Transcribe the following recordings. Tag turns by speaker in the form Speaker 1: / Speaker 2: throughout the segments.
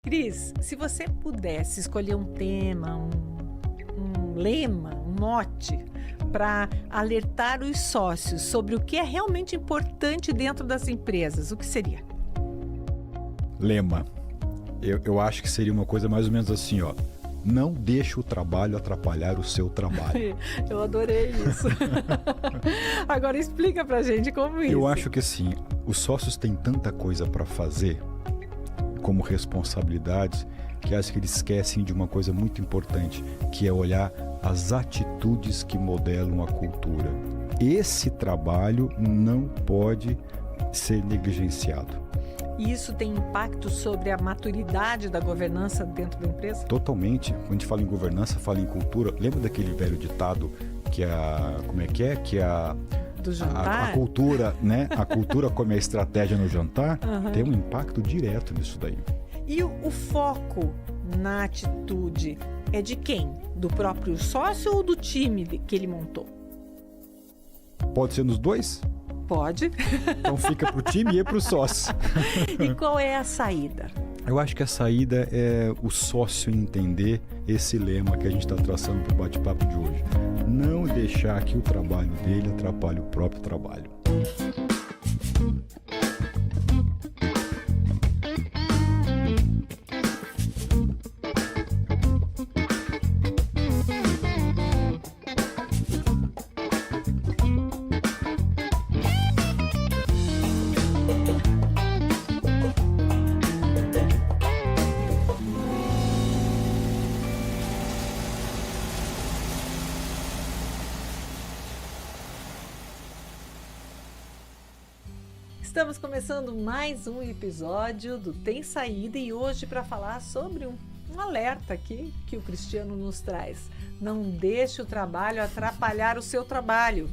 Speaker 1: Cris, se você pudesse escolher um tema, um lema, um mote para alertar os sócios sobre o que é realmente importante dentro das empresas, o que seria?
Speaker 2: Lema. Eu acho que seria uma coisa mais ou menos assim, ó. Não deixe o trabalho atrapalhar o seu trabalho.
Speaker 1: Eu adorei isso. Agora explica pra gente como isso.
Speaker 2: Eu acho que assim, os sócios têm tanta coisa para fazer como responsabilidades que acho que eles esquecem de uma coisa muito importante, que é olhar as atitudes que modelam a cultura. Esse trabalho não pode ser negligenciado.
Speaker 1: E isso tem impacto sobre a maturidade da governança dentro da empresa?
Speaker 2: Totalmente. Quando a gente fala em governança, fala em cultura. Lembra daquele velho ditado que
Speaker 1: Do jantar?
Speaker 2: a cultura, né? A cultura come a estratégia no jantar. Tem um impacto direto nisso daí.
Speaker 1: E o foco na atitude é de quem? Do próprio sócio ou do time que ele montou?
Speaker 2: Pode ser nos dois?
Speaker 1: Pode.
Speaker 2: Então fica pro time e pro sócio.
Speaker 1: E qual é a saída?
Speaker 2: Eu acho que a saída é o sócio entender esse lema que a gente está traçando para o bate-papo de hoje. Não deixar que o trabalho dele atrapalhe o próprio trabalho.
Speaker 1: Estamos começando mais um episódio do Tem Saída e hoje para falar sobre um alerta aqui que o Cristiano nos traz. Não deixe o trabalho atrapalhar o seu trabalho.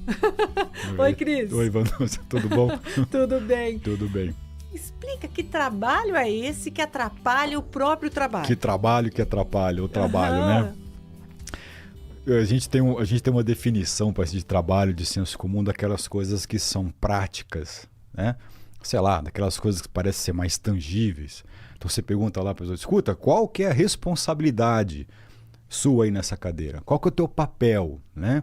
Speaker 1: Oi, Cris.
Speaker 2: Oi, Vanessa, tudo bom?
Speaker 1: Tudo bem.
Speaker 2: Tudo bem.
Speaker 1: Explica que trabalho é esse que atrapalha o próprio trabalho.
Speaker 2: Que trabalho que atrapalha o trabalho, né? A gente tem uma definição para esse trabalho de senso comum daquelas coisas que são práticas, né? Sei lá, daquelas coisas que parecem ser mais tangíveis. Então você pergunta lá para a pessoa, escuta, qual que é a responsabilidade sua aí nessa cadeira? Qual que é o teu papel, né?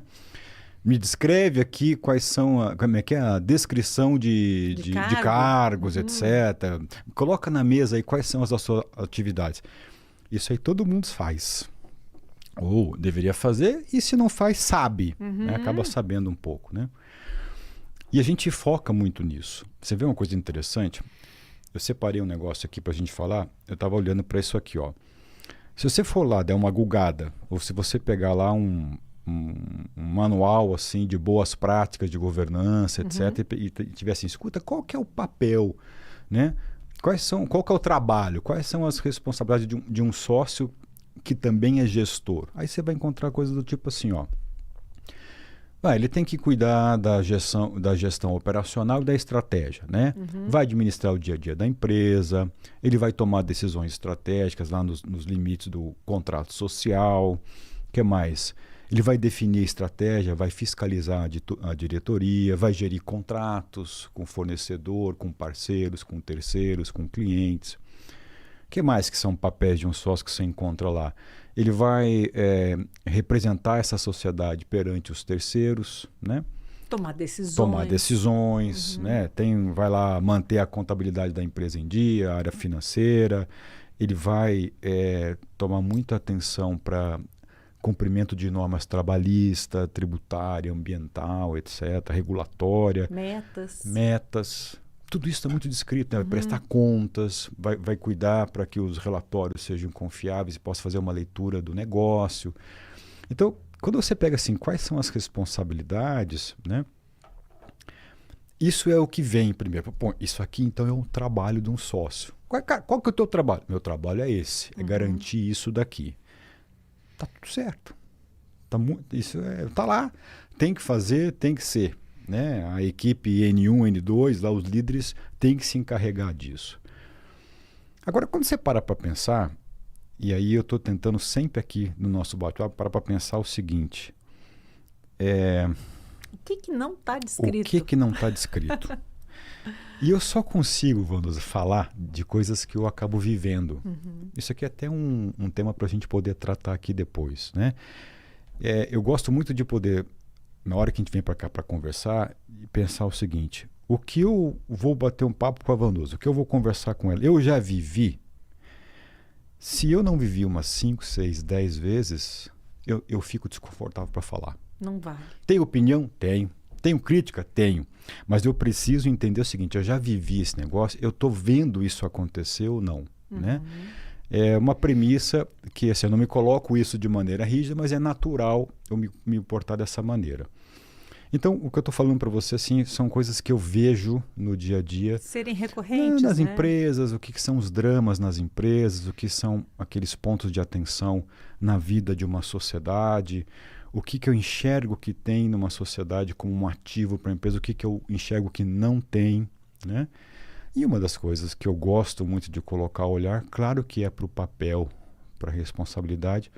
Speaker 2: Me descreve aqui quais são como é que é a descrição de cargos, etc. Coloca na mesa aí quais são as suas atividades. Isso aí todo mundo faz. Ou deveria fazer, e se não faz, sabe. Né? Acaba sabendo um pouco, né? E a gente foca muito nisso. Você vê uma coisa interessante? Eu separei um negócio aqui para a gente falar. Eu estava olhando para isso aqui, ó. Se você for lá, der uma gulgada, ou se você pegar lá um manual assim de boas práticas de governança, etc., e tiver assim, escuta, qual que é o papel, né? Qual que é o trabalho? Quais são as responsabilidades de um sócio que também é gestor? Aí você vai encontrar coisas do tipo assim, ó. Ele tem que cuidar da gestão operacional e da estratégia, né? Vai administrar o dia a dia da empresa, ele vai tomar decisões estratégicas lá nos limites do contrato social. O que mais? Ele vai definir a estratégia, vai fiscalizar a diretoria, vai gerir contratos com fornecedor, com parceiros, com terceiros, com clientes. O que mais que são papéis de um sócio que você encontra lá? Ele vai representar essa sociedade perante os terceiros, né?
Speaker 1: Tomar decisões.
Speaker 2: Né? Vai lá manter a contabilidade da empresa em dia, a área financeira. Ele vai tomar muita atenção para cumprimento de normas trabalhista, tributária, ambiental, etc., regulatória. Metas. Tudo isso está muito descrito, né? Vai prestar contas, vai cuidar para que os relatórios sejam confiáveis e possa fazer uma leitura do negócio. Então, quando você pega assim, quais são as responsabilidades, né? Isso é o que vem primeiro. Pô, isso aqui então é um trabalho de um sócio. Qual que é o teu trabalho? Meu trabalho é esse, é garantir isso daqui. Tá tudo certo. Tá lá, tem que fazer, tem que ser. Né? A equipe N1, N2, lá os líderes têm que se encarregar disso. Agora, quando você para pensar, e aí eu estou tentando sempre aqui no nosso bate-papo para pensar o seguinte:
Speaker 1: o que não está descrito?
Speaker 2: O que não está descrito? E eu só consigo, Vanusa, falar de coisas que eu acabo vivendo. Isso aqui é até um tema para a gente poder tratar aqui depois, né? Eu gosto muito de poder, na hora que a gente vem para cá para conversar, pensar o seguinte: o que eu vou bater um papo com a Vanusa, o que eu vou conversar com ela, eu já vivi. Se eu não vivi umas 5, 6, 10 vezes, eu fico desconfortável para falar.
Speaker 1: Não vai.
Speaker 2: Tenho opinião? Tenho. Tenho crítica? Tenho. Mas eu preciso entender o seguinte: eu já vivi esse negócio, eu estou vendo isso acontecer ou não, né? É uma premissa que assim, eu não me coloco isso de maneira rígida, mas é natural eu me importar dessa maneira. Então, o que eu estou falando para você assim, são coisas que eu vejo no dia a dia.
Speaker 1: Serem recorrentes,
Speaker 2: nas
Speaker 1: né?
Speaker 2: empresas, o que são os dramas nas empresas, o que são aqueles pontos de atenção na vida de uma sociedade, o que eu enxergo que tem numa sociedade como um ativo para a empresa, o que eu enxergo que não tem, né? E uma das coisas que eu gosto muito de colocar olhar, claro que é para o papel, para a responsabilidade,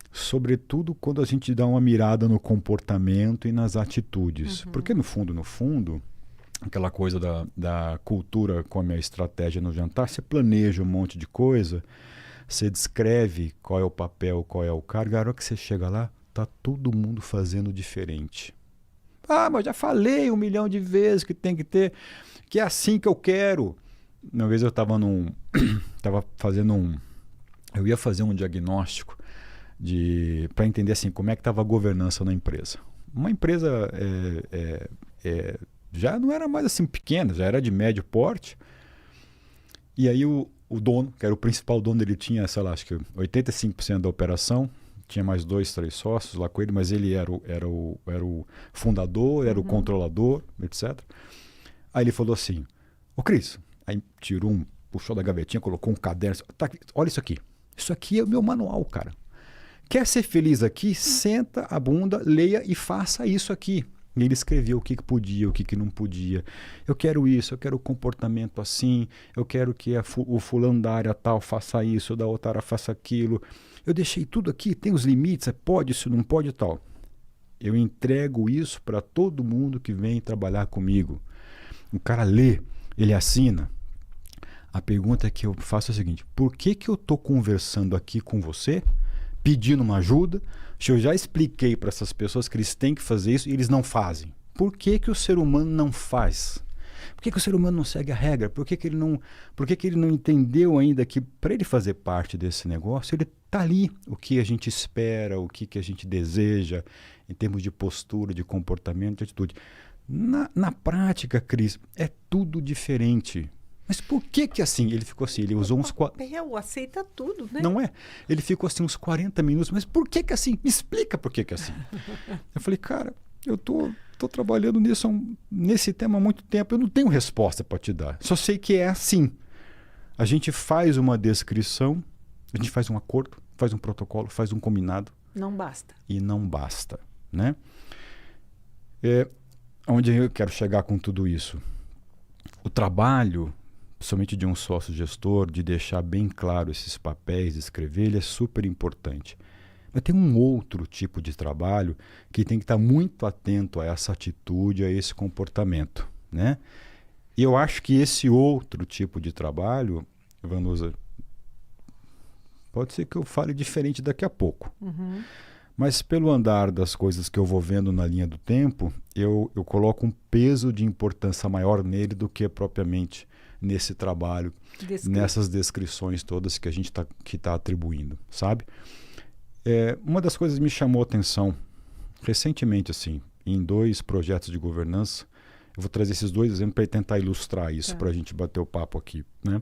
Speaker 2: sobretudo quando a gente dá uma mirada no comportamento e nas atitudes. Porque no fundo, aquela coisa da cultura como a estratégia no jantar, você planeja um monte de coisa, você descreve qual é o papel, qual é o cargo, a hora que você chega lá, tá todo mundo fazendo diferente. Ah, mas já falei 1 milhão de vezes que tem que ter, que é assim que eu quero. Uma vez eu estava eu ia fazer um diagnóstico para entender assim, como é que estava a governança na empresa. Uma empresa já não era mais assim pequena, já era de médio porte. E aí o dono, que era o principal dono, ele tinha, sei lá, acho que 85% da operação. Tinha mais 2, 3 sócios lá com ele, mas ele era o fundador, era o controlador, etc. Aí ele falou assim: ô Cris, aí puxou da gavetinha, colocou um caderno, tá, olha isso aqui. Isso aqui é o meu manual, cara. Quer ser feliz aqui? Senta a bunda, leia e faça isso aqui. E ele escreveu o que podia, o que não podia. Eu quero isso, eu quero o comportamento assim, eu quero que o fulano da área tal faça isso, o da outra área faça aquilo. Eu deixei tudo aqui, tem os limites, pode isso, não pode e tal. Eu entrego isso para todo mundo que vem trabalhar comigo. O cara lê, ele assina. A pergunta que eu faço é a seguinte: por que eu estou conversando aqui com você, pedindo uma ajuda, se eu já expliquei para essas pessoas que eles têm que fazer isso e eles não fazem? Por que o ser humano não faz? Por que o ser humano não segue a regra? Por que ele não entendeu ainda que para ele fazer parte desse negócio, ele está ali o que a gente espera, o que a gente deseja em termos de postura, de comportamento, de atitude. Na prática, Cris, é tudo diferente. Mas por que assim? Ele ficou assim, ele usou uns...
Speaker 1: papel aceita tudo, né?
Speaker 2: Não é? Ele ficou assim uns 40 minutos, mas por que assim? Me explica por que assim. Eu falei, cara, eu tô trabalhando nesse tema há muito tempo, eu não tenho resposta para te dar. Só sei que é assim. A gente faz uma descrição, a gente faz um acordo, faz um protocolo, faz um combinado.
Speaker 1: Não basta.
Speaker 2: E não basta, né? Onde eu quero chegar com tudo isso? O trabalho, somente de um sócio gestor, de deixar bem claro esses papéis, de escrever, ele é super importante. Mas tem um outro tipo de trabalho que tem que estar muito atento a essa atitude, a esse comportamento, né? E eu acho que esse outro tipo de trabalho, Vanusa, pode ser que eu fale diferente daqui a pouco. Mas pelo andar das coisas que eu vou vendo na linha do tempo, eu coloco um peso de importância maior nele do que propriamente nesse trabalho, nessas descrições todas que a gente tá atribuindo, sabe? Uma das coisas que me chamou a atenção recentemente, assim, em 2 projetos de governança, eu vou trazer esses 2 exemplos para tentar ilustrar isso, para a gente bater o papo aqui, né?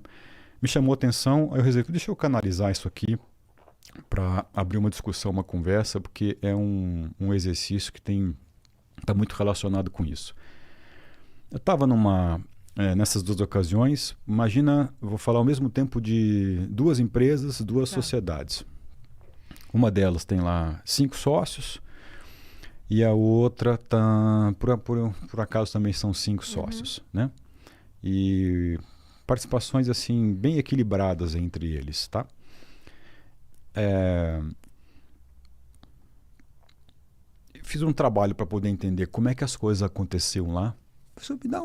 Speaker 2: Me chamou a atenção, aí eu resolvi, deixa eu canalizar isso aqui para abrir uma discussão, uma conversa, porque é um exercício que está muito relacionado com isso. Eu estava nessas 2 ocasiões, imagina, eu vou falar ao mesmo tempo de 2 empresas, 2 sociedades. Uma delas tem lá 5 sócios e a outra por acaso também são 5 sócios, né? E participações assim bem equilibradas entre eles, tá? Fiz um trabalho para poder entender como é que as coisas aconteciam lá. Isso me dá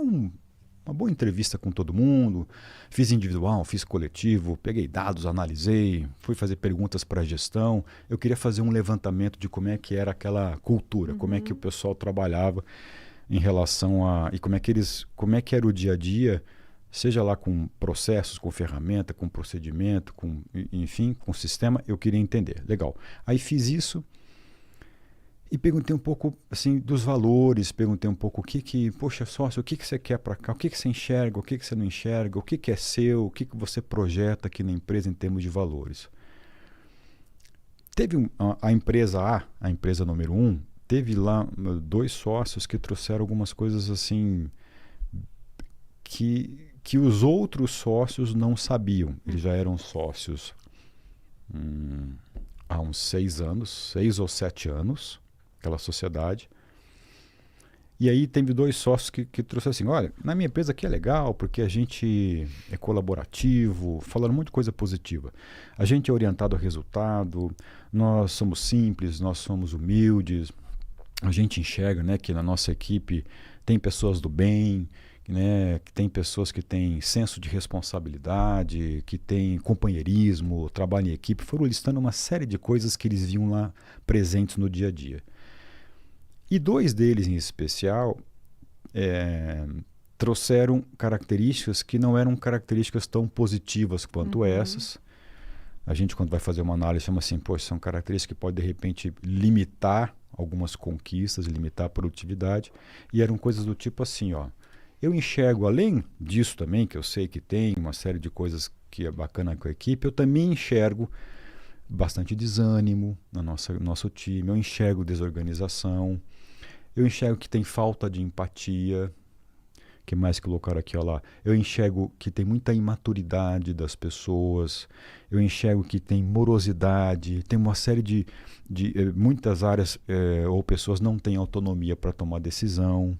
Speaker 2: uma boa entrevista com todo mundo, fiz individual, fiz coletivo, peguei dados, analisei, fui fazer perguntas para a gestão. Eu queria fazer um levantamento de como é que era aquela cultura, como é que o pessoal trabalhava em relação a... E como é que era o dia a dia, seja lá com processos, com ferramenta, com procedimento, enfim, com sistema, eu queria entender. Legal. Aí fiz isso. E perguntei um pouco assim dos valores, perguntei um pouco poxa, sócio, o que você quer para cá, o que você enxerga, o que você não enxerga, o que é seu, o que você projeta aqui na empresa em termos de valores. Teve a empresa A, a empresa número 1, teve lá 2 sócios que trouxeram algumas coisas assim que os outros sócios não sabiam. Eles já eram sócios há uns 6 ou 7 anos, aquela sociedade. E aí teve 2 sócios que trouxeram assim, olha, na minha empresa aqui é legal porque a gente é colaborativo, falando muita coisa positiva. A gente é orientado ao resultado, nós somos simples, nós somos humildes, a gente enxerga, né, que na nossa equipe tem pessoas do bem, né, que tem pessoas que têm senso de responsabilidade, que têm companheirismo, trabalho em equipe. Foram listando uma série de coisas que eles viam lá presentes no dia a dia. E 2 deles em especial trouxeram características que não eram características tão positivas quanto essas. A gente, quando vai fazer uma análise, chama assim, são características que podem, de repente, limitar algumas conquistas, limitar a produtividade. E eram coisas do tipo assim, ó, eu enxergo, além disso também, que eu sei que tem uma série de coisas que é bacana com a equipe, eu também enxergo bastante desânimo no nosso time, eu enxergo desorganização, eu enxergo que tem falta de empatia, que mais colocaram aqui, ó lá, eu enxergo que tem muita imaturidade das pessoas, eu enxergo que tem morosidade, tem uma série de muitas áreas ou pessoas não têm autonomia para tomar decisão.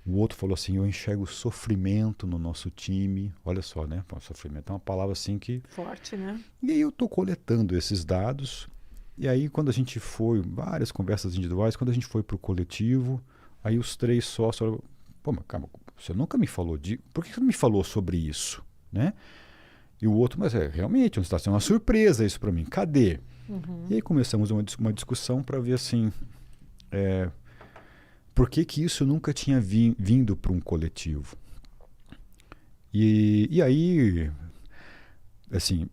Speaker 2: O outro falou assim, eu enxergo sofrimento no nosso time. Olha só, né? Sofrimento é uma palavra assim que...
Speaker 1: Forte, né?
Speaker 2: E aí eu estou coletando esses dados. E aí quando a gente foi, várias conversas individuais, quando a gente foi para o coletivo, aí os 3 sócios falaram, mas calma, você nunca me falou por que você não me falou sobre isso? Né? E o outro, mas realmente, está sendo uma surpresa isso para mim. Cadê? E aí começamos uma discussão para ver assim... por que isso nunca tinha vindo para um coletivo? E aí, assim,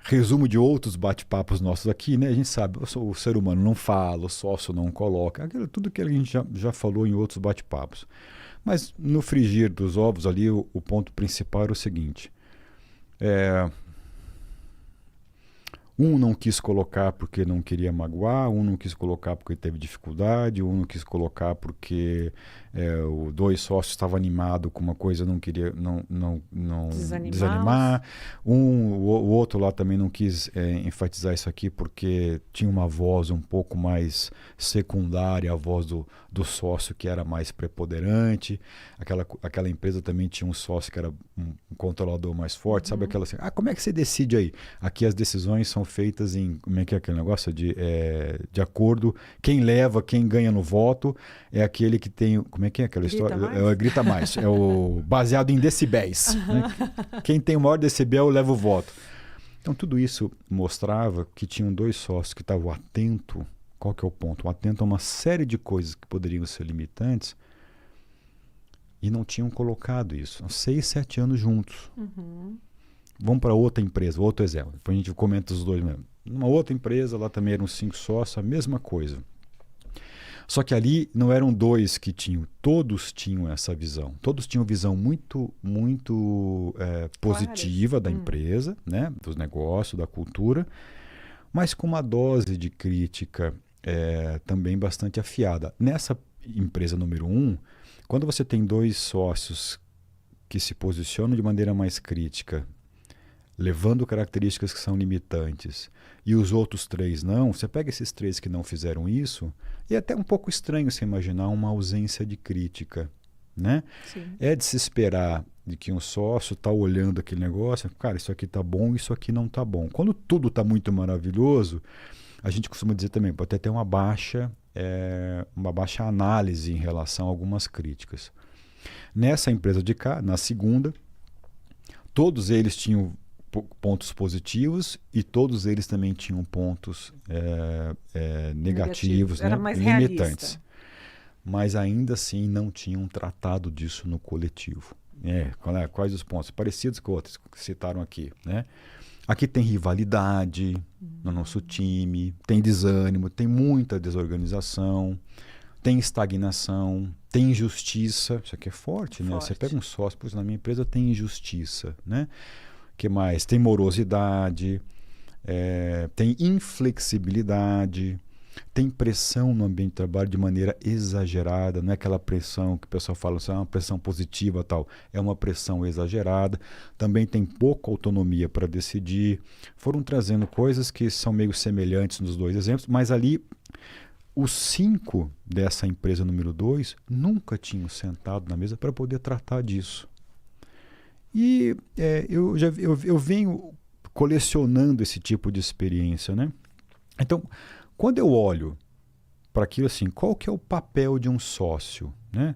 Speaker 2: resumo de outros bate-papos nossos aqui, né? A gente sabe, o ser humano não fala, o sócio não coloca, tudo que a gente já falou em outros bate-papos. Mas no frigir dos ovos ali, o ponto principal era o seguinte, um não quis colocar porque não queria magoar, um não quis colocar porque teve dificuldade, um não quis colocar porque os 2 sócios estavam animados com uma coisa, não queria não desanimar. O outro lá também não quis enfatizar isso aqui porque tinha uma voz um pouco mais secundária, a voz do sócio que era mais preponderante. Aquela empresa também tinha um sócio que era um controlador mais forte, sabe aquela assim, como é que você decide aí? Aqui as decisões são feitas em, como é que é aquele negócio? De acordo, quem leva, quem ganha no voto é aquele que tem, como é que é aquela história? Grita mais. É o baseado em decibéis. Né? Quem tem o maior decibel leva o voto. Então tudo isso mostrava que tinham 2 sócios que estavam atentos. Qual que é o ponto? Atento a uma série de coisas que poderiam ser limitantes e não tinham colocado isso. Há 6, 7 anos juntos. Vamos para outra empresa, outro exemplo. Depois a gente comenta os 2 mesmo. Numa outra empresa, lá também eram 5 sócios, a mesma coisa. Só que ali não eram 2 que tinham, todos tinham essa visão. Todos tinham visão muito positiva da empresa, né? Dos negócios, da cultura, mas com uma dose de crítica também bastante afiada. Nessa empresa número 1, quando você tem 2 sócios que se posicionam de maneira mais crítica, levando características que são limitantes, e os outros 3 não, você pega esses 3 que não fizeram isso, e é até um pouco estranho você imaginar uma ausência de crítica, né?
Speaker 1: Sim.
Speaker 2: É de se esperar de que um sócio está olhando aquele negócio, cara, isso aqui está bom, isso aqui não está bom. Quando tudo está muito maravilhoso, a gente costuma dizer também, pode até ter uma baixa análise em relação a algumas críticas. Nessa empresa de cá, na segunda, todos eles tinham pontos positivos e todos eles também tinham pontos negativos,
Speaker 1: Era
Speaker 2: né?
Speaker 1: mais
Speaker 2: limitantes.
Speaker 1: realista.
Speaker 2: Mas ainda assim não tinham tratado disso no coletivo. Quais os pontos? Parecidos com outros que citaram aqui. Né? Aqui tem rivalidade no nosso time, tem desânimo, tem muita desorganização, tem estagnação, tem injustiça. Isso aqui é forte, né? Você pega um sócio, na minha empresa tem injustiça. Né? Que mais? Tem morosidade, tem inflexibilidade, tem pressão no ambiente de trabalho de maneira exagerada, não é aquela pressão que o pessoal fala assim, uma pressão positiva tal, é uma pressão exagerada. Também tem pouca autonomia para decidir. Foram trazendo coisas que são meio semelhantes nos dois exemplos, mas ali os 5 dessa empresa número 2 nunca tinham sentado na mesa para poder tratar disso. E eu venho colecionando esse tipo de experiência, né? Então, quando eu olho para aquilo assim, qual que é o papel de um sócio, né?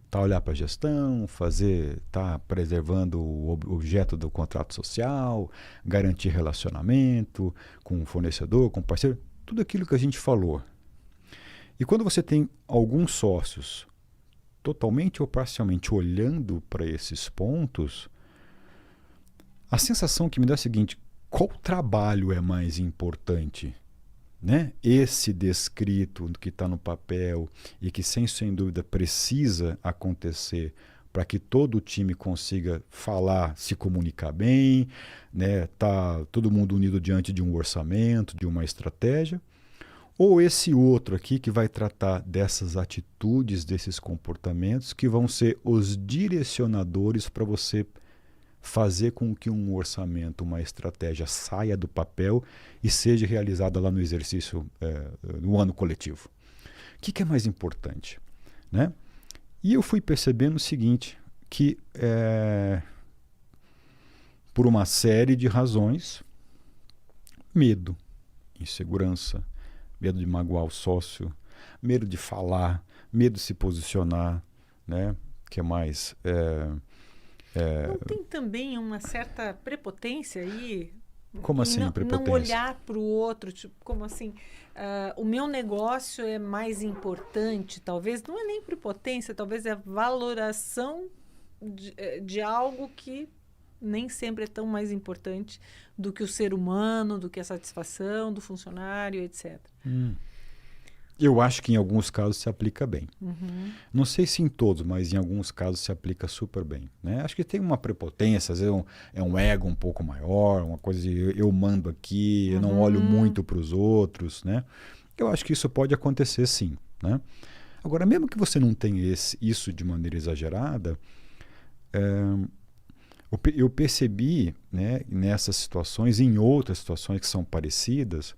Speaker 2: Tá olhar para a gestão, tá preservando o objeto do contrato social, garantir relacionamento com o fornecedor, com o parceiro, tudo aquilo que a gente falou. E quando você tem alguns sócios totalmente ou parcialmente olhando para esses pontos, a sensação que me dá é a seguinte: qual trabalho é mais importante? Né? Esse descrito que está no papel e que sem dúvida precisa acontecer para que todo o time consiga falar, se comunicar bem, né? Tá todo mundo unido diante de um orçamento, de uma estratégia, ou esse outro aqui que vai tratar dessas atitudes, desses comportamentos que vão ser os direcionadores para você fazer com que um orçamento, uma estratégia saia do papel e seja realizada lá no exercício, no ano coletivo. O que é mais importante? Né? E eu fui percebendo o seguinte, que por uma série de razões, medo, insegurança, medo de magoar o sócio, medo de falar, medo de se posicionar, né? Que mais?
Speaker 1: Não tem também uma certa prepotência aí?
Speaker 2: Como assim, prepotência?
Speaker 1: Não olhar para o outro, tipo, como assim, o meu negócio é mais importante, talvez, não é nem prepotência, talvez é valoração de algo que nem sempre é tão mais importante do que o ser humano, do que a satisfação do funcionário, etc.
Speaker 2: Eu acho que em alguns casos se aplica bem.
Speaker 1: Uhum.
Speaker 2: Não sei se em todos, mas em alguns casos se aplica super bem. Né? Acho que tem uma prepotência, às vezes é um ego um pouco maior, uma coisa de eu mando aqui, eu não olho muito para os outros. Né? Eu acho que isso pode acontecer sim. Né? Agora, mesmo que você não tenha isso de maneira exagerada, eu percebi, né, nessas situações, em outras situações que são parecidas,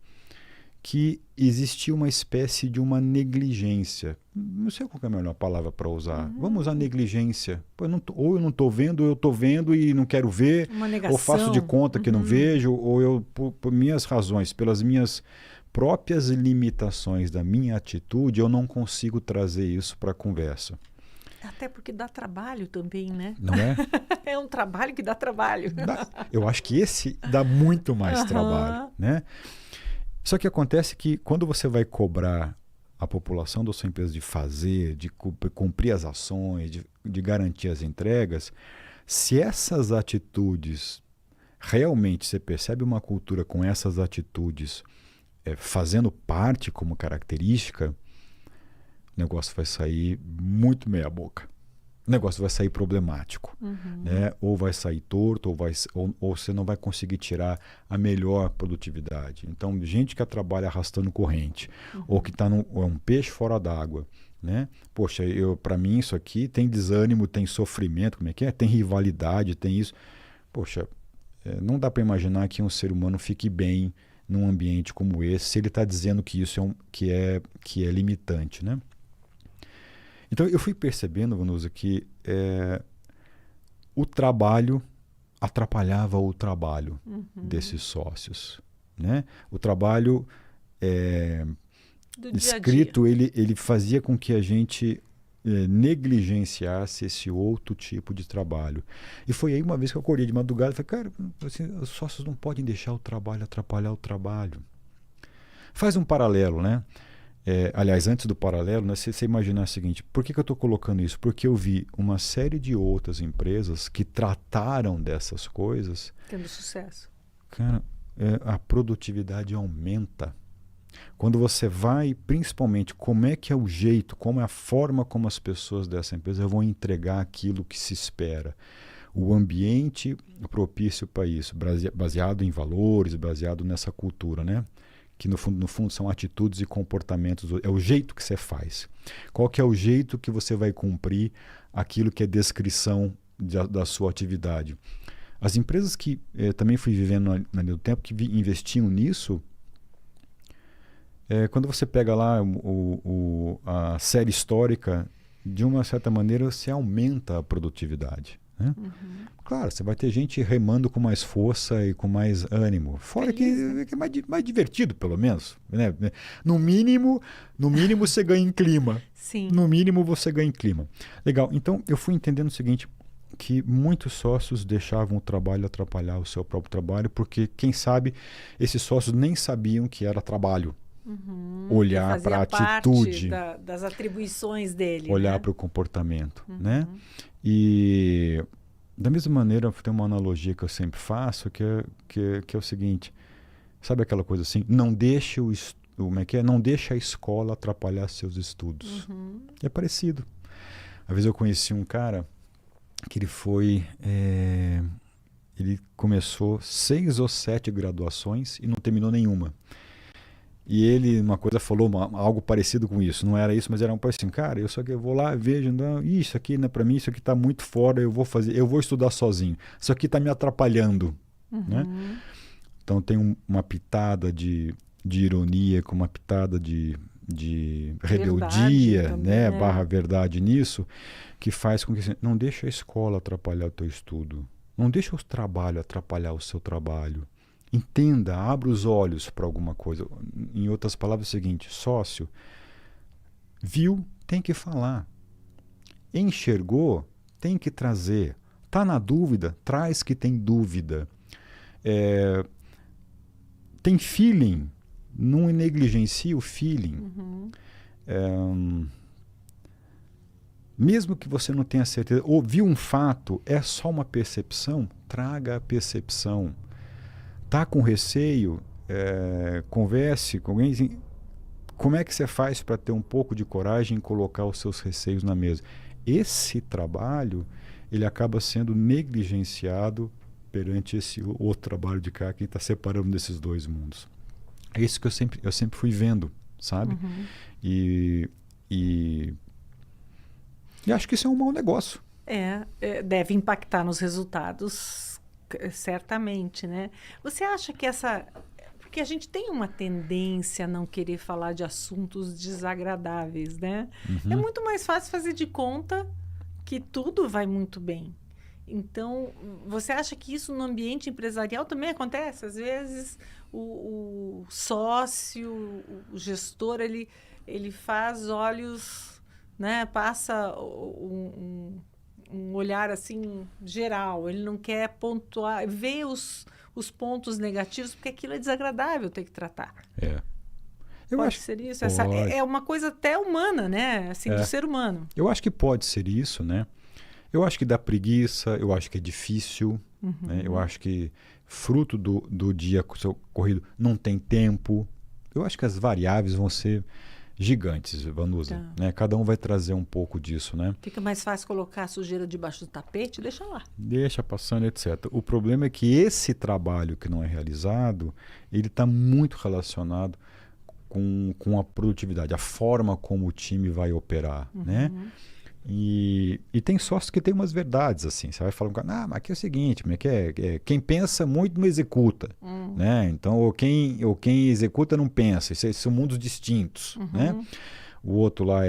Speaker 2: que existia uma espécie de uma negligência. Não sei qual é a melhor palavra para usar. Vamos usar negligência. Pô, ou eu não estou vendo, ou eu estou vendo e não quero ver,
Speaker 1: uma negação.
Speaker 2: Ou faço de conta que não vejo, ou eu, por minhas razões, pelas minhas próprias limitações da minha atitude, eu não consigo trazer isso para a conversa.
Speaker 1: Até porque dá trabalho também, né?
Speaker 2: Não é?
Speaker 1: É um trabalho que dá trabalho.
Speaker 2: Eu acho que esse dá muito mais trabalho, né? Só que acontece que quando você vai cobrar a população da sua empresa de fazer, de cumprir as ações, de garantir as entregas, se essas atitudes, realmente você percebe uma cultura com essas atitudes fazendo parte como característica, o negócio vai sair muito meia boca. O negócio vai sair problemático. Né? Ou vai sair torto, ou você não vai conseguir tirar a melhor produtividade. Então, gente que trabalha arrastando corrente, ou que está um peixe fora d'água. Né? Poxa, para mim isso aqui tem desânimo, tem sofrimento, como é que é? Tem rivalidade, tem isso. Poxa, não dá para imaginar que um ser humano fique bem num ambiente como esse, se ele está dizendo que isso que é limitante. Né? Então, eu fui percebendo, Vanusa, que o trabalho atrapalhava o trabalho desses sócios. Né? O trabalho
Speaker 1: do
Speaker 2: escrito,
Speaker 1: dia a dia.
Speaker 2: ele fazia com que a gente negligenciasse esse outro tipo de trabalho. E foi aí uma vez que eu acordei de madrugada e falei, cara, assim, os sócios não podem deixar o trabalho atrapalhar o trabalho. Faz um paralelo, né? Aliás, antes do paralelo, né, você imaginar o seguinte, por que eu estou colocando isso? Porque eu vi uma série de outras empresas que trataram dessas coisas.
Speaker 1: Tendo sucesso.
Speaker 2: Cara, a produtividade aumenta. Quando você vai, principalmente, como é que é o jeito, como é a forma como as pessoas dessa empresa vão entregar aquilo que se espera. O ambiente propício para isso, baseado em valores, baseado nessa cultura, né? Que no fundo são atitudes e comportamentos, é o jeito que você faz. Qual que é o jeito que você vai cumprir aquilo que é descrição da sua atividade. As empresas que também fui vivendo no tempo, que investiam nisso, quando você pega lá a série histórica, de uma certa maneira você aumenta a produtividade. Né?
Speaker 1: Uhum.
Speaker 2: Claro, você vai ter gente remando com mais força e com mais ânimo. Fora
Speaker 1: Feliz,
Speaker 2: que é mais divertido, pelo menos. Né? No mínimo você ganha em clima.
Speaker 1: Sim.
Speaker 2: No mínimo você ganha em clima. Legal, então eu fui entendendo o seguinte, que muitos sócios deixavam o trabalho atrapalhar o seu próprio trabalho, porque, quem sabe, esses sócios nem sabiam que era trabalho.
Speaker 1: Uhum.
Speaker 2: Olhar para a atitude.
Speaker 1: Das atribuições dele.
Speaker 2: Olhar
Speaker 1: né?
Speaker 2: para o comportamento.
Speaker 1: Uhum.
Speaker 2: Né? E da mesma maneira, tem uma analogia que eu sempre faço, que é o seguinte, sabe aquela coisa assim, não deixe não deixe a escola atrapalhar seus estudos.
Speaker 1: Uhum.
Speaker 2: É parecido. Às vezes eu conheci um cara que ele começou 6 ou 7 graduações e não terminou nenhuma. E ele, uma coisa, falou algo parecido com isso. Não era isso, mas era um assim, cara, eu vou lá, vejo, não, isso aqui não é para mim, isso aqui está muito fora, eu vou estudar sozinho. Isso aqui está me atrapalhando.
Speaker 1: Uhum.
Speaker 2: Né? Então tem uma pitada de ironia, com uma pitada de rebeldia,
Speaker 1: também,
Speaker 2: né? Barra verdade nisso, que faz com que não deixe a escola atrapalhar o teu estudo. Não deixe o trabalho atrapalhar o seu trabalho. Entenda, abra os olhos para alguma coisa. Em outras palavras, é o seguinte, sócio, viu, tem que falar. Enxergou, tem que trazer. Está na dúvida, traz que tem dúvida. Tem feeling, não negligencie o feeling.
Speaker 1: Uhum.
Speaker 2: Mesmo que você não tenha certeza, ou viu um fato, é só uma percepção, traga a percepção. Tá com receio, converse com alguém. Assim, como é que você faz para ter um pouco de coragem em colocar os seus receios na mesa? Esse trabalho, ele acaba sendo negligenciado perante esse outro trabalho de cá, quem está separando desses dois mundos. É isso que eu sempre fui vendo, sabe?
Speaker 1: Uhum.
Speaker 2: E acho que isso é um mau negócio.
Speaker 1: Deve impactar nos resultados, certamente, né? Você acha que porque a gente tem uma tendência a não querer falar de assuntos desagradáveis, né?
Speaker 2: Uhum.
Speaker 1: É muito mais fácil fazer de conta que tudo vai muito bem. Então, você acha que isso no ambiente empresarial também acontece? Às vezes, o sócio, o gestor, ele faz olhos, né? Passa um olhar assim geral, ele não quer pontuar, ver os pontos negativos, porque aquilo é desagradável ter que tratar. Pode ser isso? É uma coisa até humana, né? Assim, do ser humano.
Speaker 2: Eu acho que pode ser isso, né? Eu acho que dá preguiça, eu acho que é difícil, né? Eu acho que fruto do dia corrido não tem tempo. Eu acho que as variáveis vão ser gigantes, Vanusa.
Speaker 1: Tá.
Speaker 2: Né? Cada um vai trazer um pouco disso, né?
Speaker 1: Fica mais fácil colocar a sujeira debaixo do tapete, deixa lá.
Speaker 2: Deixa passando, etc. O problema é que esse trabalho que não é realizado, ele está muito relacionado com a produtividade, a forma como o time vai operar, né? E tem sócios que tem umas verdades, assim. Você vai falar, mas aqui é o seguinte, quem pensa muito não executa, né? Então, ou quem executa não pensa. Isso são mundos distintos, né? O outro lá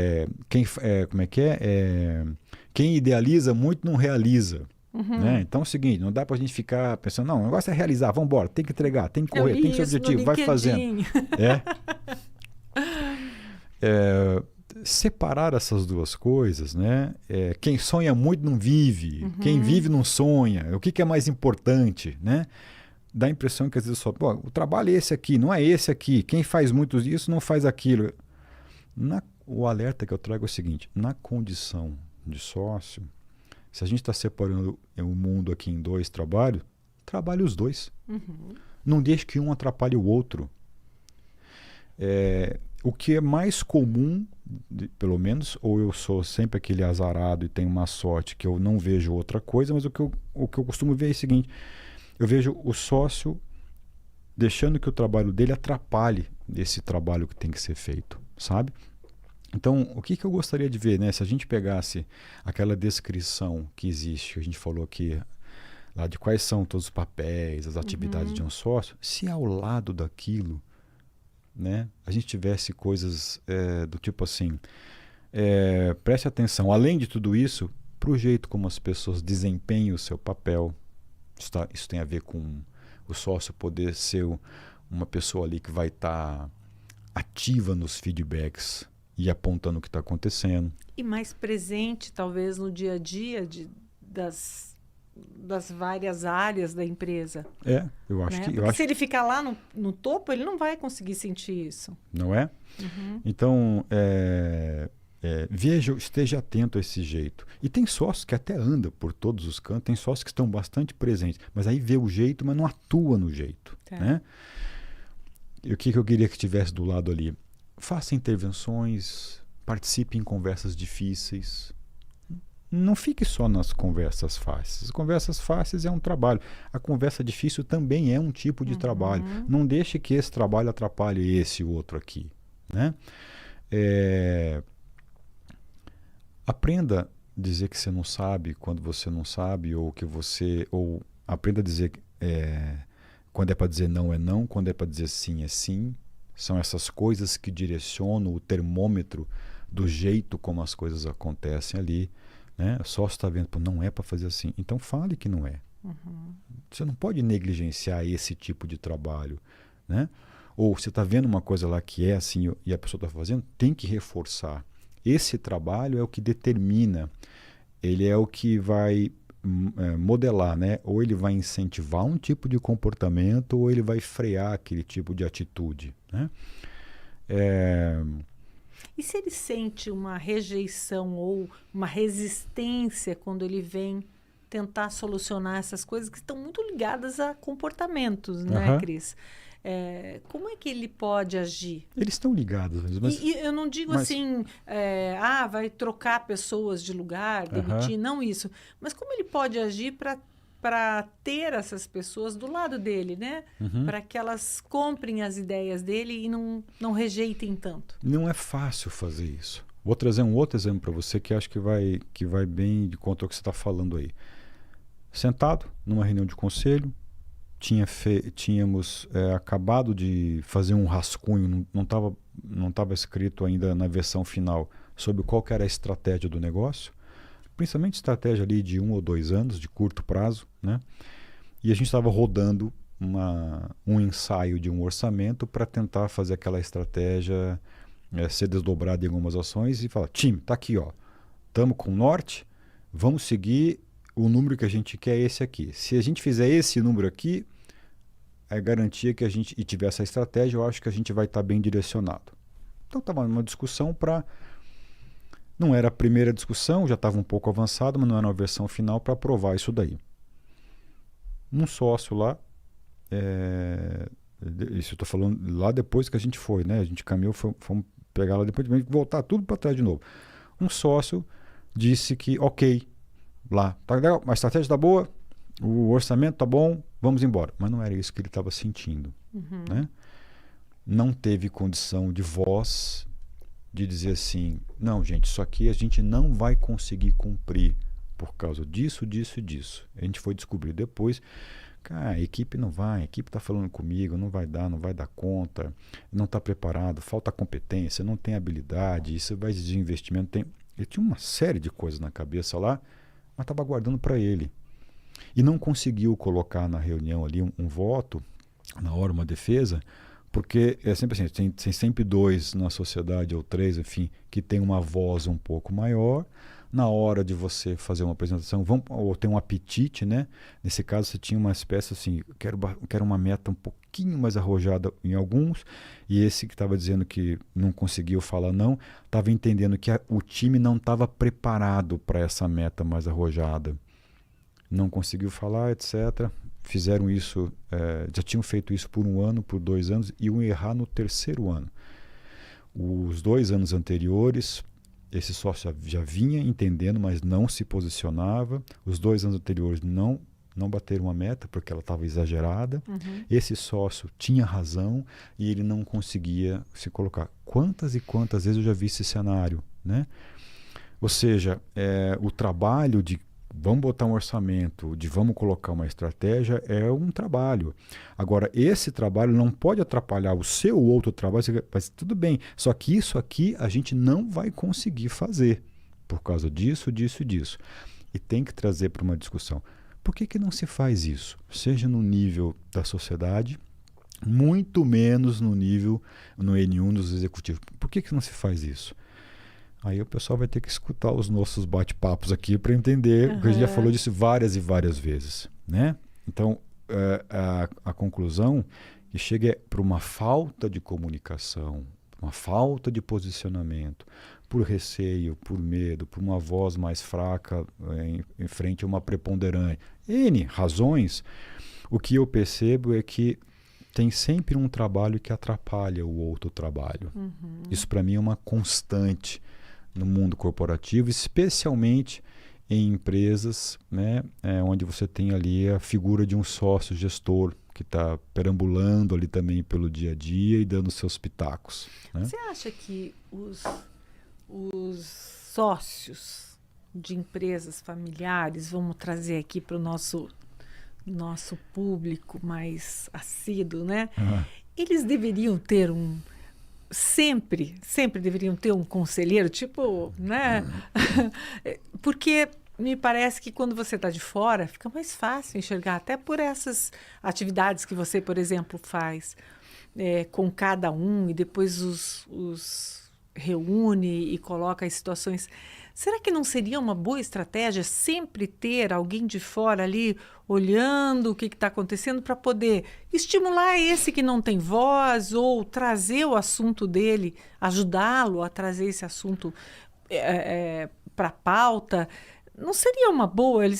Speaker 2: quem idealiza muito não realiza. Né? Então é o seguinte, não dá pra gente ficar pensando, não, o negócio é realizar, vamos embora, tem que entregar, tem que correr, tem que ser objetivo, vai fazendo. separar essas duas coisas, né? Quem sonha muito não vive, quem vive não sonha. O que é mais importante, né? Dá a impressão que às vezes só, o trabalho é esse aqui, não é esse aqui. Quem faz muito isso não faz aquilo. O alerta que eu trago é o seguinte: na condição de sócio, se a gente está separando o mundo aqui em dois trabalhos, trabalhe os dois. Não deixe que um atrapalhe o outro. O que é mais comum, pelo menos, ou eu sou sempre aquele azarado e tenho uma sorte que eu não vejo outra coisa, mas o que eu costumo ver é o seguinte: eu vejo o sócio deixando que o trabalho dele atrapalhe esse trabalho que tem que ser feito, sabe? Então, o que eu gostaria de ver, né? Se a gente pegasse aquela descrição que existe, que a gente falou aqui, lá de quais são todos os papéis, as atividades de um sócio, se ao lado daquilo, né, a gente tivesse coisas do tipo assim, preste atenção, além de tudo isso, para o jeito como as pessoas desempenham o seu papel. Isso tem a ver com o sócio poder ser uma pessoa ali que vai estar ativa nos feedbacks e apontando o que está acontecendo.
Speaker 1: E mais presente, talvez, no dia a dia das várias áreas da empresa.
Speaker 2: Eu acho que...
Speaker 1: Se ele ficar lá no topo, ele não vai conseguir sentir isso.
Speaker 2: Não é? Então, veja, esteja atento a esse jeito. E tem sócios que até andam por todos os cantos, tem sócios que estão bastante presentes, mas aí vê o jeito, mas não atua no jeito. Né? E o que eu queria que tivesse do lado ali? Faça intervenções, participe em conversas difíceis. Não fique só nas conversas fáceis. As conversas fáceis é um trabalho. A conversa difícil também é um tipo de trabalho. Não deixe que esse trabalho atrapalhe esse outro aqui. Né? Aprenda a dizer que você não sabe quando você não sabe, ou aprenda a dizer quando é para dizer não é não, quando é para dizer sim é sim. São essas coisas que direcionam o termômetro do jeito como as coisas acontecem ali. Né? Só está vendo, não é para fazer assim. Então fale que não é. Você não pode negligenciar esse tipo de trabalho. Né? Ou você está vendo uma coisa lá que é assim e a pessoa está fazendo, tem que reforçar. Esse trabalho é o que determina, ele é o que vai modelar, né? Ou ele vai incentivar um tipo de comportamento ou ele vai frear aquele tipo de atitude. Né?
Speaker 1: E se ele sente uma rejeição ou uma resistência quando ele vem tentar solucionar essas coisas que estão muito ligadas a comportamentos, né, Cris? Como é que ele pode agir?
Speaker 2: Eles estão ligados. Mas,
Speaker 1: e eu não digo assim, vai trocar pessoas de lugar, demitir, não isso. Mas como ele pode agir para ter essas pessoas do lado dele, né? Para que elas comprem as ideias dele e não rejeitem tanto.
Speaker 2: Não é fácil fazer isso. Vou trazer um outro exemplo para você que acho que vai bem de conta ao que você está falando aí. Sentado numa reunião de conselho, tínhamos acabado de fazer um rascunho, não estava escrito ainda na versão final sobre qual que era a estratégia do negócio, principalmente estratégia ali de 1 ou 2 anos, de curto prazo, né? E a gente estava rodando um ensaio de um orçamento para tentar fazer aquela estratégia ser desdobrada em algumas ações e falar, time, tá aqui, ó, estamos com o norte, vamos seguir o número que a gente quer é esse aqui. Se a gente fizer esse número aqui, é garantia que a gente, e tiver essa estratégia, eu acho que a gente vai estar bem direcionado. Então estava numa discussão não era a primeira discussão, já estava um pouco avançado, mas não era uma versão final para aprovar isso daí. Um sócio lá, isso eu estou falando lá depois que a gente foi, né? A gente caminhou, fomos pegar lá depois, voltar tudo para trás de novo. Um sócio disse que, ok, lá, tá legal, a estratégia está boa, o orçamento está bom, vamos embora. Mas não era isso que ele estava sentindo. Né? Não teve condição de voz de dizer assim, não, gente, isso aqui a gente não vai conseguir cumprir por causa disso, disso e disso. A gente foi descobrir depois, cara, a equipe está falando comigo, não vai dar conta, não está preparado, falta competência, não tem habilidade, isso vai exigir investimento. Ele tinha uma série de coisas na cabeça lá, mas estava guardando para ele. E não conseguiu colocar na reunião ali um voto, na hora uma defesa, Porque é sempre assim, tem sempre dois na sociedade, ou três, enfim, que tem uma voz um pouco maior. Na hora de você fazer uma apresentação, ou tem um apetite, né? Nesse caso, você tinha uma espécie assim, quero uma meta um pouquinho mais arrojada em alguns, e esse que estava dizendo que não conseguiu falar não, estava entendendo que o time não estava preparado para essa meta mais arrojada. Não conseguiu falar, etc. Fizeram isso, já tinham feito isso por 1 ano, por 2 anos, e iam errar no 3º ano. Os 2 anos anteriores, esse sócio já vinha entendendo, mas não se posicionava. Os 2 anos anteriores não bateram a meta, porque ela estava exagerada.
Speaker 1: Uhum.
Speaker 2: Esse sócio tinha razão e ele não conseguia se colocar. Quantas e quantas vezes eu já vi esse cenário, né? Ou seja, o trabalho de vamos botar um orçamento, de vamos colocar uma estratégia, é um trabalho. Agora, esse trabalho não pode atrapalhar o seu outro trabalho, mas tudo bem, só que isso aqui a gente não vai conseguir fazer, por causa disso, disso e disso. E tem que trazer para uma discussão. Por que não se faz isso? Seja no nível da sociedade, muito menos no nível, no N1 dos executivos. Por que não se faz isso? Aí o pessoal vai ter que escutar os nossos bate-papos aqui para entender, porque a gente já falou disso várias e várias vezes, né? Então, a conclusão que chega é para uma falta de comunicação, uma falta de posicionamento, por receio, por medo, por uma voz mais fraca em frente a uma preponderante. N razões. O que eu percebo é que tem sempre um trabalho que atrapalha o outro trabalho.
Speaker 1: Uhum.
Speaker 2: Isso para mim é uma constante no mundo corporativo, especialmente em empresas, né, onde você tem ali a figura de um sócio gestor que está perambulando ali também pelo dia a dia e dando seus pitacos, né?
Speaker 1: Você acha que os sócios de empresas familiares, vamos trazer aqui para o nosso público mais assíduo, né? Eles deveriam ter sempre deveriam ter um conselheiro, tipo, né? Porque me parece que quando você está de fora, fica mais fácil enxergar, até por essas atividades que você, por exemplo, faz com cada um e depois os reúne e coloca as situações. Será que não seria uma boa estratégia sempre ter alguém de fora ali olhando o que está acontecendo para poder estimular esse que não tem voz ou trazer o assunto dele, ajudá-lo a trazer esse assunto para a pauta? Não seria uma boa ele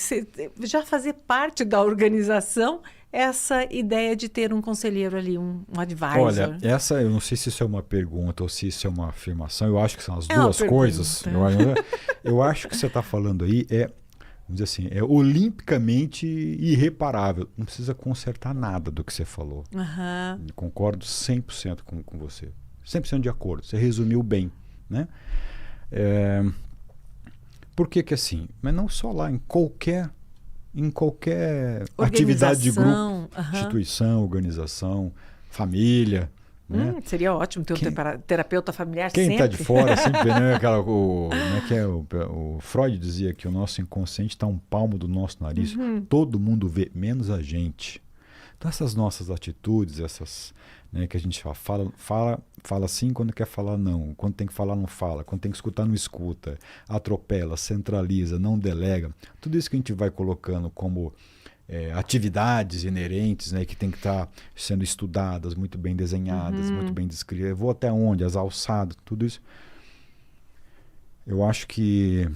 Speaker 1: já fazer parte da organização essa ideia de ter um conselheiro ali, um advisor?
Speaker 2: Olha, eu não sei se isso é uma pergunta ou se isso é uma afirmação. Eu acho que são as duas coisas. Eu acho que você está falando aí vamos dizer assim, é olimpicamente irreparável. Não precisa consertar nada do que você falou.
Speaker 1: Uhum.
Speaker 2: Concordo 100% com você. 100% de acordo. Você resumiu bem, né? Por que assim? Mas não só lá, em qualquer atividade de grupo, instituição, organização, família. Né?
Speaker 1: Seria ótimo ter um terapeuta familiar
Speaker 2: quem
Speaker 1: sempre.
Speaker 2: Quem está de fora sempre, né? O Freud dizia que o nosso inconsciente está um palmo do nosso nariz. Todo mundo vê, menos a gente. Então essas nossas atitudes, essas, né, que a gente fala sim quando quer falar não, quando tem que falar não fala, quando tem que escutar não escuta, atropela, centraliza, não delega. Tudo isso que a gente vai colocando como atividades inerentes, né, que tem que estar sendo estudadas, muito bem desenhadas, muito bem descritas. Eu vou até onde? As alçadas, tudo isso. Eu acho que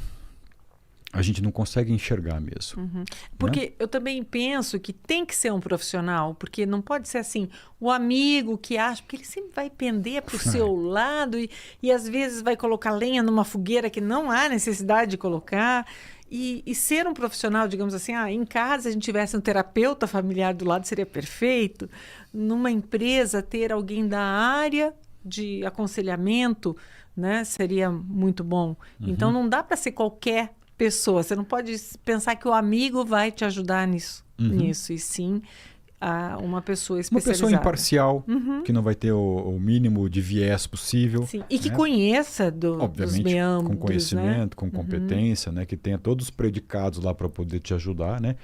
Speaker 2: a gente não consegue enxergar mesmo.
Speaker 1: Porque
Speaker 2: né?
Speaker 1: eu também penso que tem que ser um profissional, porque não pode ser assim, o amigo que acha, porque ele sempre vai pender para o seu lado e às vezes vai colocar lenha numa fogueira que não há necessidade de colocar. E ser um profissional, digamos assim, em casa a gente tivesse um terapeuta familiar do lado seria perfeito. Numa empresa, ter alguém da área de aconselhamento, né, seria muito bom. Então não dá para ser qualquer pessoa. Você não pode pensar que o amigo vai te ajudar nisso, e sim uma pessoa especializada.
Speaker 2: Uma pessoa imparcial, que não vai ter o mínimo de viés possível.
Speaker 1: Sim. E que conheça dos meandros,
Speaker 2: com conhecimento,
Speaker 1: né?
Speaker 2: com competência, né? Que tenha todos os predicados lá para poder te ajudar, né?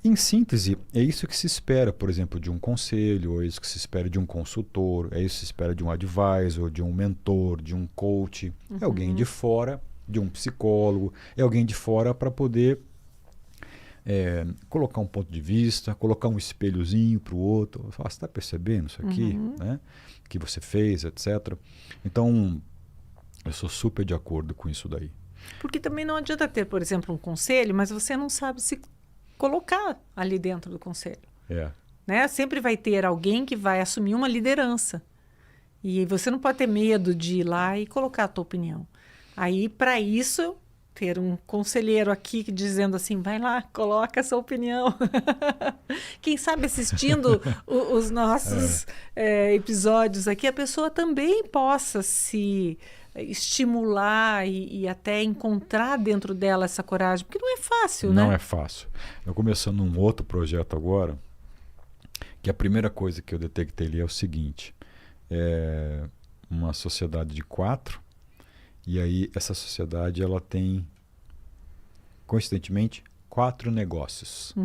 Speaker 2: Em síntese, é isso que se espera, por exemplo, de um conselho, ou é isso que se espera de um consultor, é isso que se espera de um advisor, de um mentor, de um coach. É alguém de fora, de um psicólogo, é alguém de fora para poder colocar um ponto de vista, colocar um espelhozinho para o outro. Falar, você está percebendo isso aqui, né? Que você fez, etc. Então, eu sou super de acordo com isso daí.
Speaker 1: Porque também não adianta ter, por exemplo, um conselho, mas você não sabe se colocar ali dentro do conselho. Né? Sempre vai ter alguém que vai assumir uma liderança. E você não pode ter medo de ir lá e colocar a tua opinião. Aí, para isso, ter um conselheiro aqui dizendo assim, vai lá, coloca a sua opinião. Quem sabe assistindo os nossos episódios aqui, a pessoa também possa se estimular e até encontrar dentro dela essa coragem, porque não é fácil, né?
Speaker 2: Não é fácil. Eu começando um outro projeto agora, que a primeira coisa que eu detectei ali é o seguinte, é uma sociedade de 4, e aí essa sociedade ela tem, coincidentemente, 4 negócios.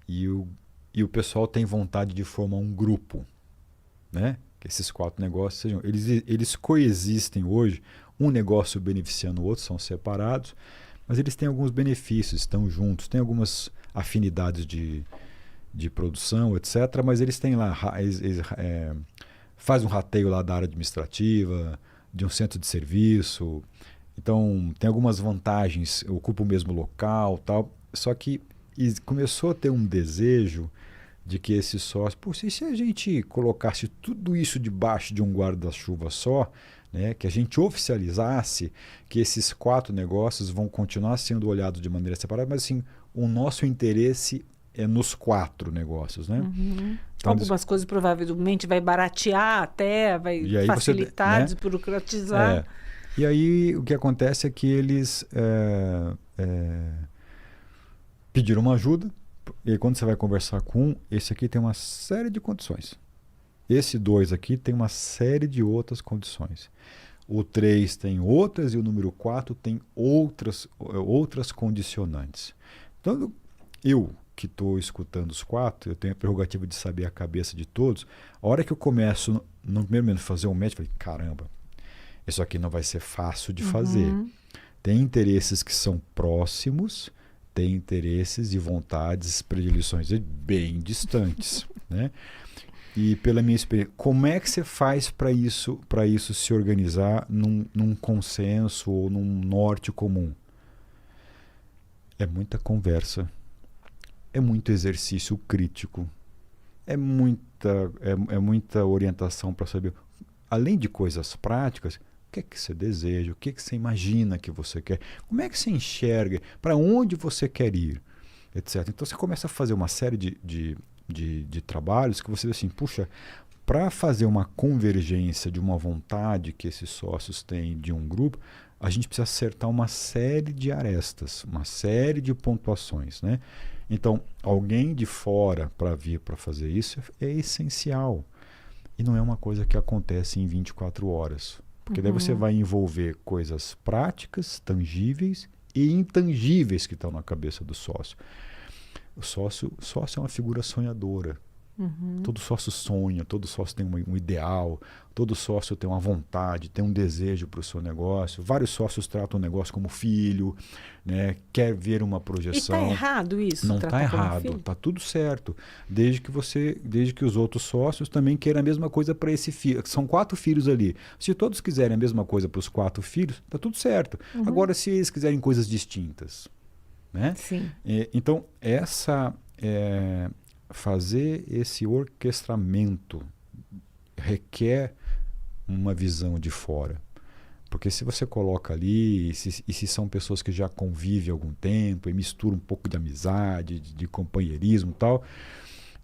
Speaker 2: E o pessoal tem vontade de formar um grupo, né? Que esses 4 negócios sejam... Eles coexistem hoje, um negócio beneficiando o outro, são separados, mas eles têm alguns benefícios, estão juntos, têm algumas afinidades de produção, etc. Mas eles têm lá, faz um rateio lá da área administrativa, de um centro de serviço, então tem algumas vantagens, ocupa o mesmo local, tal. Só que começou a ter um desejo de que esse sócio, se a gente colocasse tudo isso debaixo de um guarda-chuva só, né, que a gente oficializasse que esses 4 negócios vão continuar sendo olhados de maneira separada, mas assim, o nosso interesse é nos 4 negócios, né?
Speaker 1: Então, algumas coisas provavelmente vai baratear até, vai facilitar, desburocratizar.
Speaker 2: E aí o que acontece é que eles pediram uma ajuda. E aí, quando você vai conversar com um, esse aqui tem uma série de condições. Esse 2 aqui tem uma série de outras condições. O 3 tem outras e o número 4 tem outras condicionantes. Então, eu que estou escutando os 4, eu tenho a prerrogativa de saber a cabeça de todos. A hora que eu começo, no primeiro momento, fazer um match, eu falei, caramba, isso aqui não vai ser fácil de fazer. Tem interesses que são próximos, tem interesses e vontades, predileções bem distantes, né? E pela minha experiência, como é que você faz para isso se organizar num consenso ou num norte comum? É muita conversa, é muito exercício crítico, é muita orientação para saber, além de coisas práticas, o que é que você deseja, o que é que você imagina que você quer, como é que você enxerga, para onde você quer ir, etc. Então você começa a fazer uma série de trabalhos que você vê assim, puxa, para fazer uma convergência de uma vontade que esses sócios têm de um grupo, a gente precisa acertar uma série de arestas, uma série de pontuações, né? Então, alguém de fora para vir para fazer isso é essencial. E não é uma coisa que acontece em 24 horas. Porque daí você vai envolver coisas práticas, tangíveis e intangíveis que estão na cabeça do sócio. O sócio é uma figura sonhadora. Todo sócio sonha, todo sócio tem um ideal, todo sócio tem uma vontade, tem um desejo para o seu negócio. Vários sócios tratam o negócio como filho, né? Quer ver uma projeção.
Speaker 1: E está errado isso?
Speaker 2: Não está errado, está tudo certo. Desde que os outros sócios também queiram a mesma coisa para esse filho. São 4 filhos ali. Se todos quiserem a mesma coisa para os 4 filhos, está tudo certo. Agora, se eles quiserem coisas distintas, né?
Speaker 1: Sim.
Speaker 2: Então, fazer esse orquestramento requer uma visão de fora. Porque se você coloca ali, e se são pessoas que já convivem há algum tempo, e mistura um pouco de amizade, de companheirismo e tal,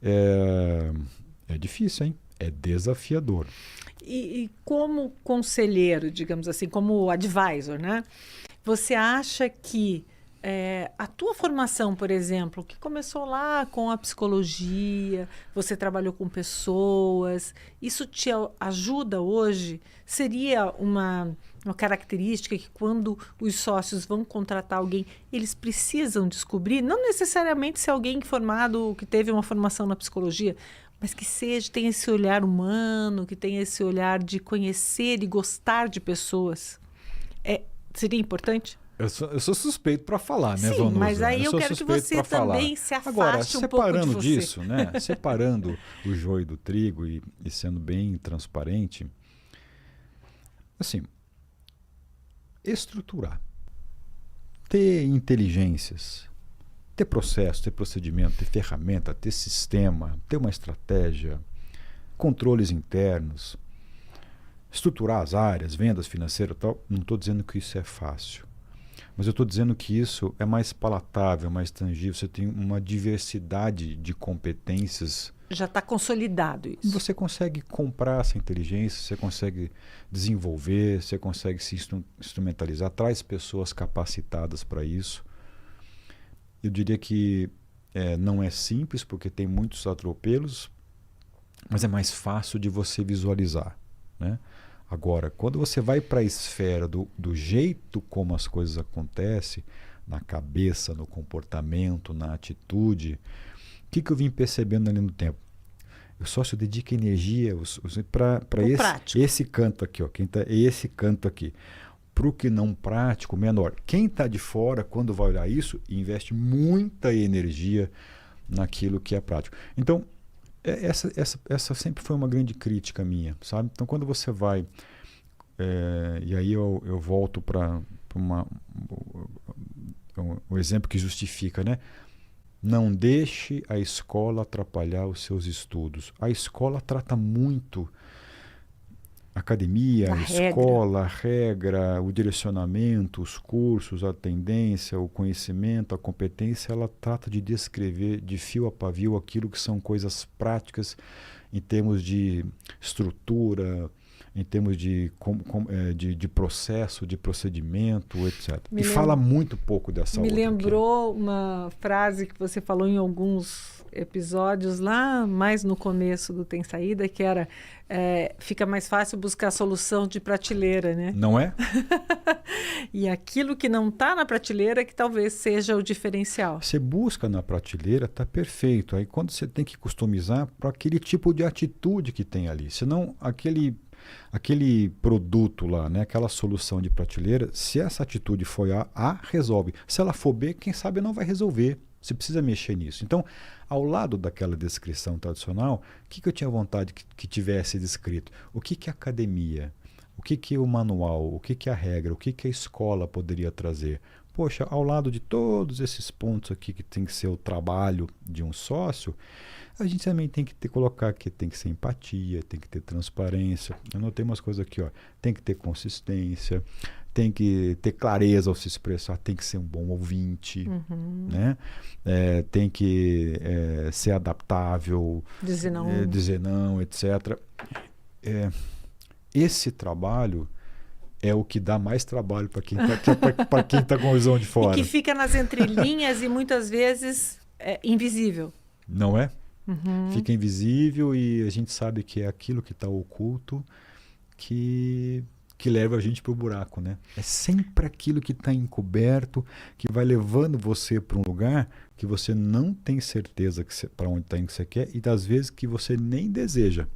Speaker 2: é difícil, hein? É desafiador.
Speaker 1: E como conselheiro, digamos assim, como advisor, né? Você acha que a tua formação, por exemplo, que começou lá com a psicologia, você trabalhou com pessoas, isso te ajuda hoje? Seria uma característica que quando os sócios vão contratar alguém, eles precisam descobrir, não necessariamente ser alguém formado, que teve uma formação na psicologia, mas que tenha esse olhar humano, que tenha esse olhar de conhecer e gostar de pessoas. Seria importante?
Speaker 2: Eu sou suspeito para falar, né,
Speaker 1: Sim,
Speaker 2: Vanusa?
Speaker 1: mas aí eu quero que você também se afaste um pouco de você.
Speaker 2: Separando disso, né? Separando o joio do trigo e sendo bem transparente, assim, estruturar, ter inteligências, ter processo, ter procedimento, ter ferramenta, ter sistema, ter uma estratégia, controles internos, estruturar as áreas, vendas financeiras e tal. Não estou dizendo que isso é fácil. Mas eu estou dizendo que isso é mais palatável, mais tangível. Você tem uma diversidade de competências.
Speaker 1: Já está consolidado isso.
Speaker 2: Você consegue comprar essa inteligência, você consegue desenvolver, você consegue se instrumentalizar, traz pessoas capacitadas para isso. Eu diria que não é simples, porque tem muitos atropelos, mas é mais fácil de você visualizar, né? Agora, quando você vai para a esfera do jeito como as coisas acontecem, na cabeça, no comportamento, na atitude, o que eu vim percebendo ali no tempo? O sócio dedica energia para esse canto aqui, ó, esse canto aqui. Para o que não prático, menor. Quem está de fora, quando vai olhar isso, investe muita energia naquilo que é prático. Então, essa sempre foi uma grande crítica minha, sabe? Então, quando você vai... e aí eu volto para um exemplo que justifica, né? Não deixe a escola atrapalhar os seus estudos. A escola trata muito a academia, a escola, a regra, o direcionamento, os cursos, a tendência, o conhecimento, a competência. Ela trata de descrever de fio a pavio aquilo que são coisas práticas em termos de estrutura, em termos de processo, de procedimento, etc. Fala muito pouco dessa outra.
Speaker 1: Me lembrou uma frase que você falou em alguns episódios lá, mais no começo do Tem Saída, que era fica mais fácil buscar solução de prateleira, né?
Speaker 2: Não é?
Speaker 1: E aquilo que não está na prateleira que talvez seja o diferencial.
Speaker 2: Você busca na prateleira, está perfeito. Aí quando você tem que customizar para aquele tipo de atitude que tem ali. Senão aquele produto lá, né, aquela solução de prateleira, se essa atitude for A, resolve. Se ela for B, quem sabe não vai resolver. Você precisa mexer nisso. Então, ao lado daquela descrição tradicional, o que eu tinha vontade que tivesse descrito? O que a academia, o que o manual, o que a regra, o que a escola poderia trazer? Poxa, ao lado de todos esses pontos aqui que tem que ser o trabalho de um sócio, a gente também tem que colocar que tem que ser empatia, tem que ter transparência. Eu notei umas coisas aqui, ó. Tem que ter consistência, tem que ter clareza ao se expressar, tem que ser um bom ouvinte, né? Tem que ser adaptável, dizer não, etc. Esse trabalho é o que dá mais trabalho para quem está com a visão de fora.
Speaker 1: E que fica nas entrelinhas e muitas vezes invisível.
Speaker 2: Não é? Fica invisível e a gente sabe que é aquilo que está oculto que leva a gente para o buraco, né? É sempre aquilo que está encoberto que vai levando você para um lugar que você não tem certeza para onde está indo que você quer e das vezes que você nem deseja.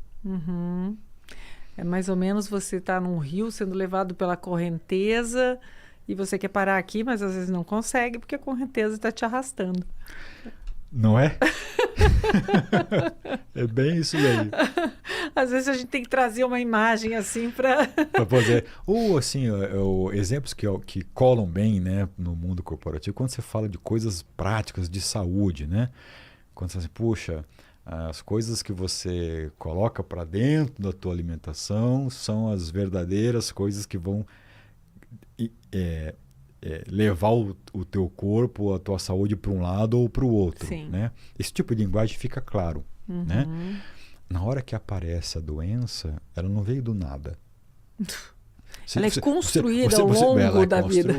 Speaker 1: É mais ou menos você estar num rio sendo levado pela correnteza e você quer parar aqui, mas às vezes não consegue porque a correnteza está te arrastando.
Speaker 2: Não é? É bem isso aí.
Speaker 1: Às vezes a gente tem que trazer uma imagem assim para...
Speaker 2: Ou assim, exemplos que colam bem, né, no mundo corporativo, quando você fala de coisas práticas de saúde, né? Quando você fala assim, puxa, as coisas que você coloca para dentro da tua alimentação são as verdadeiras coisas que vão levar o teu corpo, a tua saúde para um lado ou para o outro. Né? Esse tipo de linguagem fica claro. Né? Na hora que aparece a doença, ela não veio do nada.
Speaker 1: Ela é construída ao longo da vida.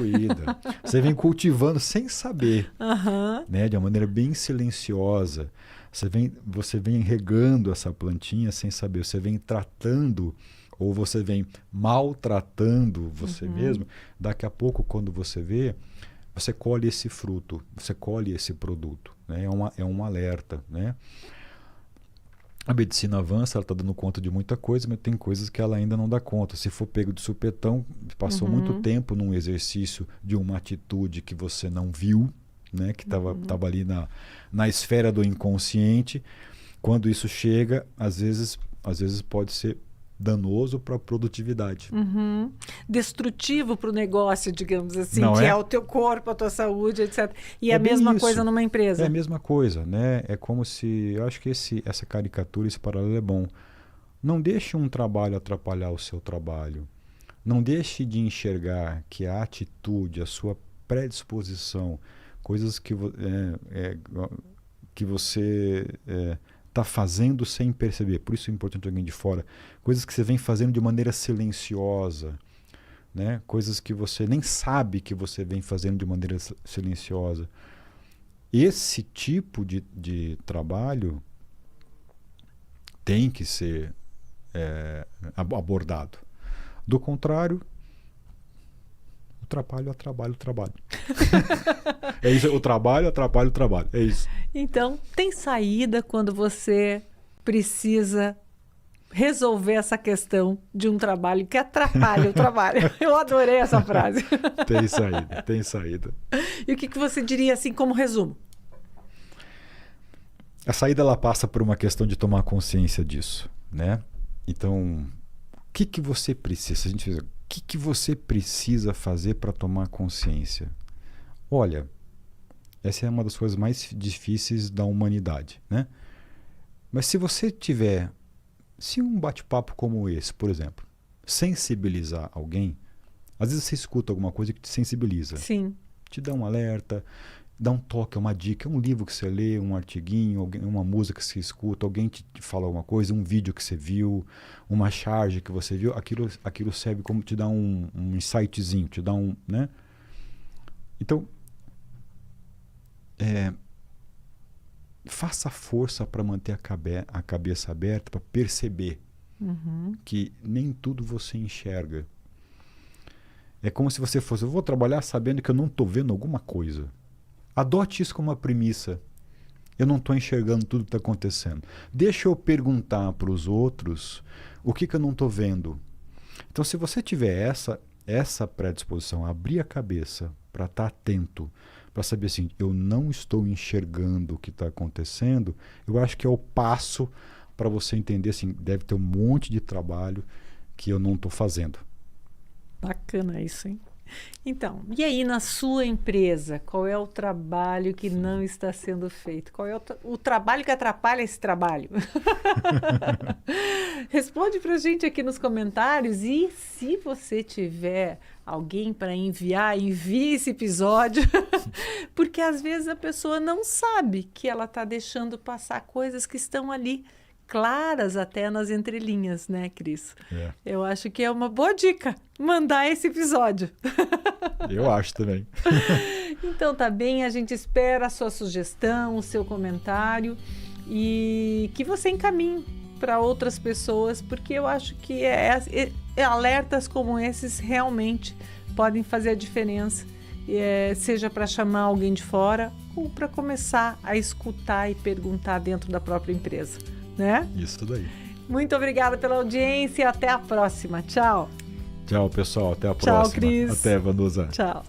Speaker 2: Você vem cultivando sem saber,
Speaker 1: Uhum.
Speaker 2: né? De uma maneira bem silenciosa. Você vem regando essa plantinha sem saber. Você vem tratando ou você vem maltratando você mesmo. Daqui a pouco, quando você vê, você colhe esse fruto, você colhe esse produto. Né? É um alerta, né? A medicina avança, ela está dando conta de muita coisa, mas tem coisas que ela ainda não dá conta. Se for pego de supetão, passou muito tempo num exercício de uma atitude que você não viu, né? Que estava ali na esfera do inconsciente. Quando isso chega, às vezes pode ser danoso para a produtividade.
Speaker 1: Destrutivo para o negócio, digamos assim,
Speaker 2: Não
Speaker 1: que
Speaker 2: é?
Speaker 1: é o teu corpo, a tua saúde, etc. E
Speaker 2: É
Speaker 1: a
Speaker 2: bem
Speaker 1: mesma
Speaker 2: isso.
Speaker 1: coisa numa empresa.
Speaker 2: É a mesma coisa, né? É como se... Eu acho que essa caricatura, esse paralelo é bom. Não deixe um trabalho atrapalhar o seu trabalho. Não deixe de enxergar que a atitude, a sua predisposição, coisas que você está fazendo sem perceber. Por isso é importante alguém de fora. Coisas que você vem fazendo de maneira silenciosa. Né? Coisas que você nem sabe que você vem fazendo de maneira silenciosa. Esse tipo de trabalho tem que ser abordado. Do contrário, o trabalho atrapalha o trabalho. É isso, o trabalho atrapalha o trabalho. É isso.
Speaker 1: Então, tem saída quando você precisa resolver essa questão de um trabalho que atrapalha o trabalho. Eu adorei essa frase.
Speaker 2: Tem saída, tem saída.
Speaker 1: E o que você diria assim como resumo?
Speaker 2: A saída ela passa por uma questão de tomar consciência disso, né? Então, o que você precisa? O que você precisa fazer para tomar consciência? Olha, essa é uma das coisas mais difíceis da humanidade, né? Mas se você tiver, se um bate-papo como esse, por exemplo, sensibilizar alguém, às vezes você escuta alguma coisa que te sensibiliza.
Speaker 1: Sim.
Speaker 2: Te dá um alerta, dá um toque, uma dica, um livro que você lê, um artiguinho, uma música que você escuta, alguém te fala alguma coisa, um vídeo que você viu, uma charge que você viu, aquilo serve como te dá um insightzinho, te dá um, né? Então, faça força para manter a cabeça aberta, para perceber que nem tudo você enxerga. É como se você fosse, eu vou trabalhar sabendo que eu não estou vendo alguma coisa. Adote isso como uma premissa. Eu não estou enxergando tudo que está acontecendo. Deixa eu perguntar para os outros o que eu não estou vendo. Então, se você tiver essa predisposição, abrir a cabeça para estar atento, para saber assim, eu não estou enxergando o que está acontecendo, eu acho que é o passo para você entender assim, deve ter um monte de trabalho que eu não estou fazendo.
Speaker 1: Bacana isso, hein? Então, e aí na sua empresa, qual é o trabalho que não está sendo feito? Qual é o trabalho que atrapalha esse trabalho? Responde pra gente aqui nos comentários e se você tiver alguém para enviar, envie esse episódio, porque às vezes a pessoa não sabe que ela está deixando passar coisas que estão ali claras até nas entrelinhas, né, Cris?
Speaker 2: É.
Speaker 1: Eu acho que é uma boa dica mandar esse episódio.
Speaker 2: Eu acho também.
Speaker 1: Então tá bem, a gente espera a sua sugestão, o seu comentário e que você encaminhe para outras pessoas, porque eu acho que alertas como esses realmente podem fazer a diferença, seja para chamar alguém de fora ou para começar a escutar e perguntar dentro da própria empresa. Né?
Speaker 2: Isso daí.
Speaker 1: Muito obrigada pela audiência e até a próxima. Tchau.
Speaker 2: Tchau, pessoal. Até a próxima.
Speaker 1: Tchau, Cris.
Speaker 2: Até, Vanusa.
Speaker 1: Tchau.